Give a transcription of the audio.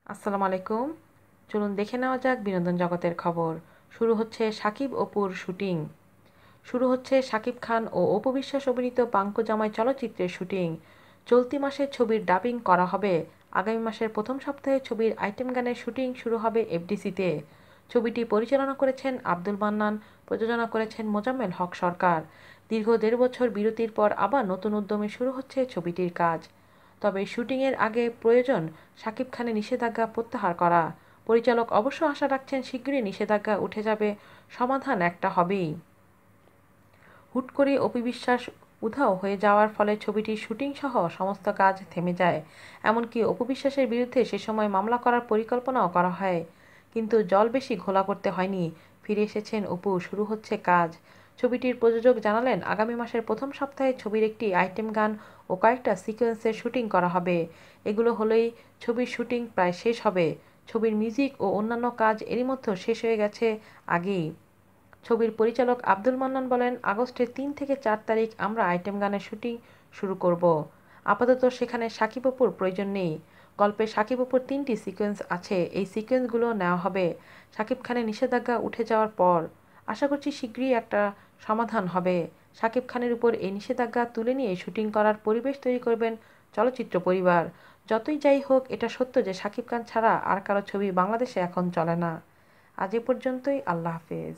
আসসালামু আলাইকুম। চলুন দেখে নেওয়া যাক বিনোদন জগতের খবর। শুরু হচ্ছে শাকিব অপুর শুটিং। শুরু হচ্ছে শাকিব খান ও অপু বিশ্বাস অভিনীত পাঙ্কু জামাই চলচ্চিত্রের শুটিং। চলতি মাসে ছবির ডাবিং করা হবে। আগামী মাসের প্রথম সপ্তাহে ছবির আইটেম গানের শুটিং শুরু হবে এফডিসিতে। ছবিটি পরিচালনা করেছেন আব্দুল মান্নান, প্রযোজনা করেছেন মোজাম্মেল হক সরকার। দীর্ঘ ১.৫ বছর বিরতির পর আবার নতুন উদ্যমে শুরু হচ্ছে ছবিটির কাজ। তবে শুটিংয়ের আগে প্রয়োজন শাকিব খানের নিষেধাজ্ঞা প্রত্যাহার করা। পরিচালক অবশ্য আশা রাখছেন শিগগিরই নিষেধাজ্ঞা উঠে যাবে, সমাধান একটা হবেই। হুট করে অপু বিশ্বাস উধাও হয়ে যাওয়ার ফলে ছবিটির শুটিং সহ সমস্ত কাজ থেমে যায়। এমনকি অপু বিশ্বাসের বিরুদ্ধে সে সময় মামলা করার পরিকল্পনাও করা হয়। কিন্তু জল বেশি ঘোলা করতে হয়নি, ফিরে এসেছেন অপু, শুরু হচ্ছে কাজ। ছবিটির প্রযোজক জানালেন আগামী মাসের প্রথম সপ্তাহে ছবির একটি আইটেম গান ও কয়েকটা সিকোয়েন্সের শুটিং করা হবে। এগুলো হলেই ছবির শুটিং প্রায় শেষ হবে। ছবির মিউজিক ও অন্যান্য কাজ এরই মধ্যে শেষ হয়ে গেছে আগেই। ছবির পরিচালক আব্দুল মান্নান বলেন, আগস্টের ৩ থেকে ৪ তারিখ আমরা আইটেম গানের শুটিং শুরু করব। আপাতত সেখানে শাকিব অপুর প্রয়োজন নেই। গল্পে শাকিব অপুর ৩টি সিকোয়েন্স আছে, এই সিকোয়েন্সগুলো নেওয়া হবে শাকিব খানের নিষেধাজ্ঞা উঠে যাওয়ার পর। আশা করছি শীঘ্রই একটা সমাধান হবে। শাকিব খানের উপর এই নিষেধাজ্ঞা তুলে নিয়ে শুটিং করার পরিবেশ তৈরি করবেন চলচ্চিত্র পরিবার। যতই যাই হোক, এটা সত্য যে শাকিব খান ছাড়া আর কারো ছবি বাংলাদেশে এখন চলে না। আজ এ পর্যন্তই। আল্লাহ হাফেজ।